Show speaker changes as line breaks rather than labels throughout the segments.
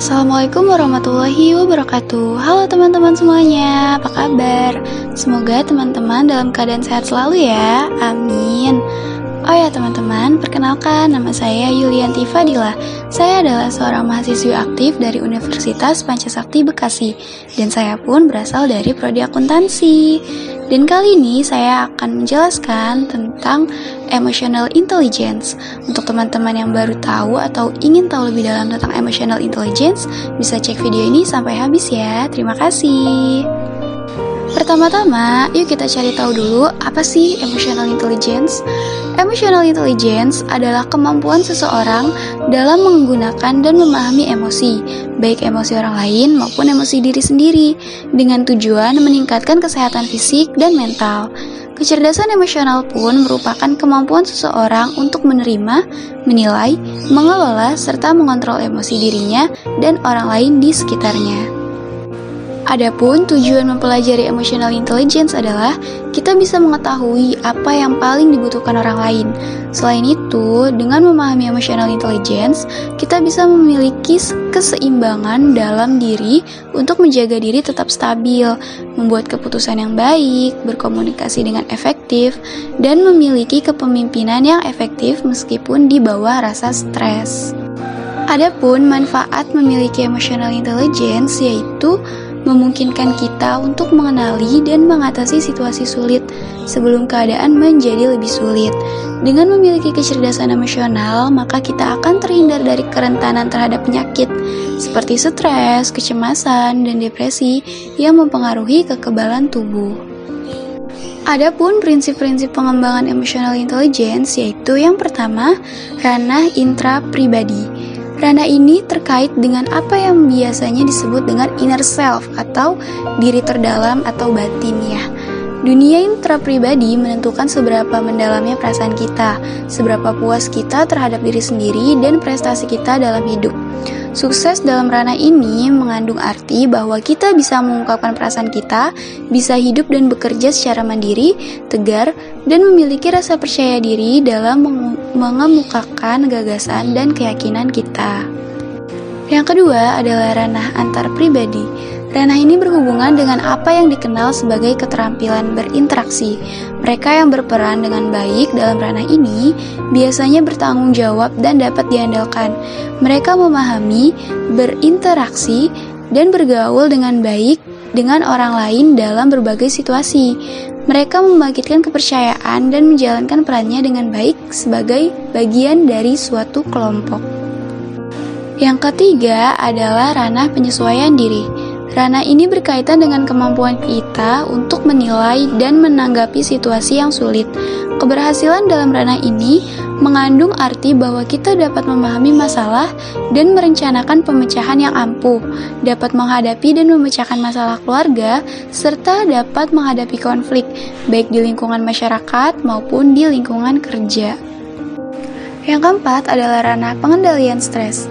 Assalamualaikum warahmatullahi wabarakatuh. Halo teman-teman semuanya, apa kabar? Semoga teman-teman dalam keadaan sehat selalu ya, amin. Oh ya teman-teman, perkenalkan nama saya Yulianti Fadila. Saya adalah seorang mahasiswi aktif dari Universitas Pancasakti Bekasi. Dan saya pun berasal dari prodi akuntansi. Dan kali ini saya akan menjelaskan tentang emotional intelligence. Untuk teman-teman yang baru tahu atau ingin tahu lebih dalam tentang emotional intelligence, bisa cek video ini sampai habis ya. Terima kasih. Pertama-tama, yuk kita cari tahu dulu apa sih emotional intelligence. Emotional intelligence adalah kemampuan seseorang dalam menggunakan dan memahami emosi, baik emosi orang lain maupun emosi diri sendiri, dengan tujuan meningkatkan kesehatan fisik dan mental. Kecerdasan emosional pun merupakan kemampuan seseorang untuk menerima, menilai, mengelola, serta mengontrol emosi dirinya dan orang lain di sekitarnya. Adapun tujuan mempelajari emotional intelligence adalah kita bisa mengetahui apa yang paling dibutuhkan orang lain. Selain itu, dengan memahami emotional intelligence, kita bisa memiliki keseimbangan dalam diri untuk menjaga diri tetap stabil, membuat keputusan yang baik, berkomunikasi dengan efektif, dan memiliki kepemimpinan yang efektif meskipun di bawah rasa stres. Adapun manfaat memiliki emotional intelligence yaitu memungkinkan kita untuk mengenali dan mengatasi situasi sulit sebelum keadaan menjadi lebih sulit. Dengan memiliki kecerdasan emosional, maka kita akan terhindar dari kerentanan terhadap penyakit seperti stres, kecemasan, dan depresi yang mempengaruhi kekebalan tubuh. Adapun prinsip-prinsip pengembangan emotional intelligence yaitu yang pertama, ranah intra-pribadi. Ranah ini terkait dengan apa yang biasanya disebut dengan inner self atau diri terdalam atau batin ya. Dunia intrapribadi menentukan seberapa mendalamnya perasaan kita, seberapa puas kita terhadap diri sendiri dan prestasi kita dalam hidup. Sukses dalam ranah ini mengandung arti bahwa kita bisa mengungkapkan perasaan kita, bisa hidup dan bekerja secara mandiri, tegar, dan memiliki rasa percaya diri dalam mengemukakan gagasan dan keyakinan kita. Yang kedua adalah ranah antar pribadi. Ranah ini berhubungan dengan apa yang dikenal sebagai keterampilan berinteraksi. Mereka yang berperan dengan baik dalam ranah ini biasanya bertanggung jawab dan dapat diandalkan. Mereka memahami, berinteraksi, dan bergaul dengan baik dengan orang lain dalam berbagai situasi. Mereka membangkitkan kepercayaan dan menjalankan perannya dengan baik sebagai bagian dari suatu kelompok. Yang ketiga adalah ranah penyesuaian diri. Ranah ini berkaitan dengan kemampuan kita untuk menilai dan menanggapi situasi yang sulit. Keberhasilan dalam ranah ini mengandung arti bahwa kita dapat memahami masalah dan merencanakan pemecahan yang ampuh, dapat menghadapi dan memecahkan masalah keluarga, serta dapat menghadapi konflik, baik di lingkungan masyarakat maupun di lingkungan kerja. Yang keempat adalah ranah pengendalian stres.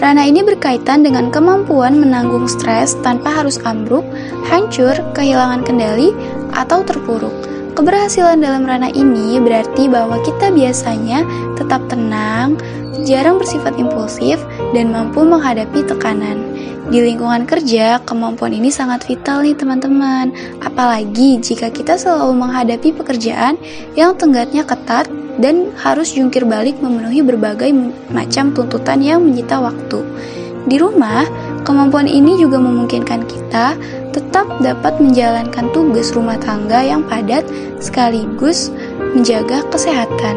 Ranah ini berkaitan dengan kemampuan menanggung stres tanpa harus ambruk, hancur, kehilangan kendali, atau terpuruk. Keberhasilan dalam ranah ini berarti bahwa kita biasanya tetap tenang, jarang bersifat impulsif, dan mampu menghadapi tekanan. Di lingkungan kerja, kemampuan ini sangat vital nih teman-teman. Apalagi jika kita selalu menghadapi pekerjaan yang tenggatnya ketat dan harus jungkir balik memenuhi berbagai macam tuntutan yang menyita waktu. Di rumah, kemampuan ini juga memungkinkan kita tetap dapat menjalankan tugas rumah tangga yang padat sekaligus menjaga kesehatan.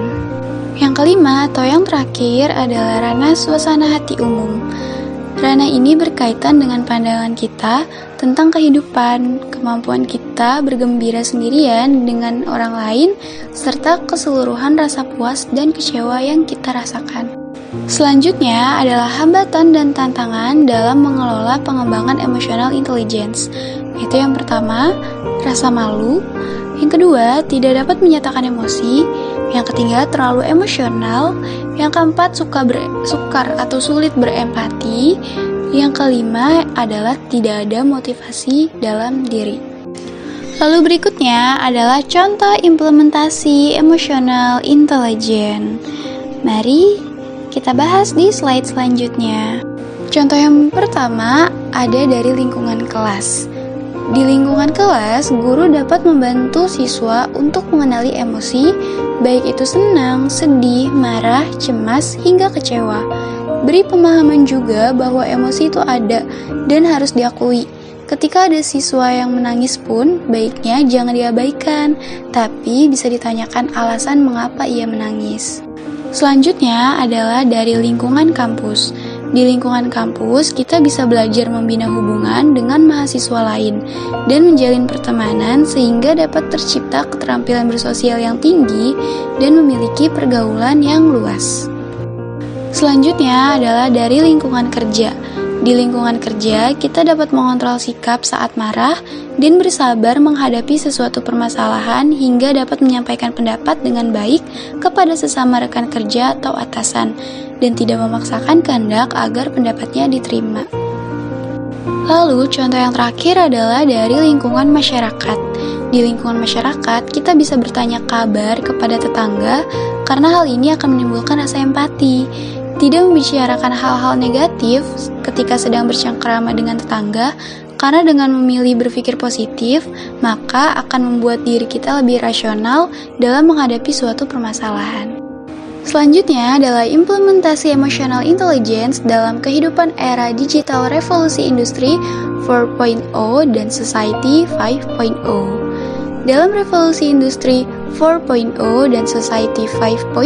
Yang kelima atau yang terakhir adalah ranah suasana hati umum. Ranah ini berkaitan dengan pandangan kita tentang kehidupan, kemampuan kita bergembira sendirian dengan orang lain, serta keseluruhan rasa puas dan kecewa yang kita rasakan. Selanjutnya adalah hambatan dan tantangan dalam mengelola pengembangan emotional intelligence. Itu yang pertama, rasa malu. Yang kedua, tidak dapat menyatakan emosi. Yang ketiga, terlalu emosional. Yang keempat, sukar atau sulit berempati. Yang kelima adalah tidak ada motivasi dalam diri. Lalu berikutnya adalah contoh implementasi emotional intelligence. Mari kita bahas di slide selanjutnya. Contoh yang pertama ada dari lingkungan kelas. Di lingkungan kelas, guru dapat membantu siswa untuk mengenali emosi, baik itu senang, sedih, marah, cemas, hingga kecewa. Beri pemahaman juga bahwa emosi itu ada dan harus diakui. Ketika ada siswa yang menangis pun, baiknya jangan diabaikan, tapi bisa ditanyakan alasan mengapa ia menangis. Selanjutnya adalah dari lingkungan kampus. Di lingkungan kampus, kita bisa belajar membina hubungan dengan mahasiswa lain dan menjalin pertemanan sehingga dapat tercipta keterampilan bersosial yang tinggi dan memiliki pergaulan yang luas. Selanjutnya adalah dari lingkungan kerja. Di lingkungan kerja, kita dapat mengontrol sikap saat marah dan bersabar menghadapi sesuatu permasalahan hingga dapat menyampaikan pendapat dengan baik kepada sesama rekan kerja atau atasan dan tidak memaksakan kehendak agar pendapatnya diterima. Lalu, contoh yang terakhir adalah dari lingkungan masyarakat. Di lingkungan masyarakat, kita bisa bertanya kabar kepada tetangga karena hal ini akan menimbulkan rasa empati. Tidak membicarakan hal-hal negatif ketika sedang bercengkrama dengan tetangga, karena dengan memilih berpikir positif, maka akan membuat diri kita lebih rasional dalam menghadapi suatu permasalahan. Selanjutnya adalah implementasi emotional intelligence dalam kehidupan era digital revolusi industri 4.0 dan society 5.0. Dalam revolusi industri 4.0 dan society 5.0,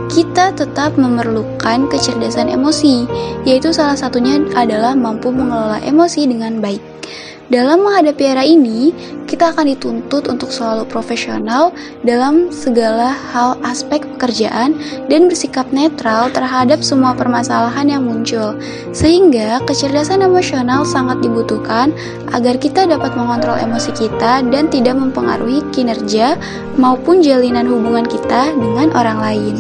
kita tetap memerlukan kecerdasan emosi, yaitu salah satunya adalah mampu mengelola emosi dengan baik. Dalam menghadapi era ini, kita akan dituntut untuk selalu profesional dalam segala hal aspek pekerjaan dan bersikap netral terhadap semua permasalahan yang muncul. Sehingga kecerdasan emosional sangat dibutuhkan agar kita dapat mengontrol emosi kita dan tidak mempengaruhi kinerja maupun jalinan hubungan kita dengan orang lain.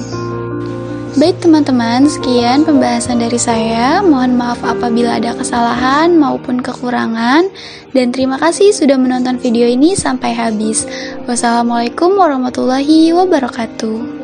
Baik teman-teman, sekian pembahasan dari saya. Mohon maaf apabila ada kesalahan maupun kekurangan. Dan terima kasih sudah menonton video ini sampai habis. Wassalamualaikum warahmatullahi wabarakatuh.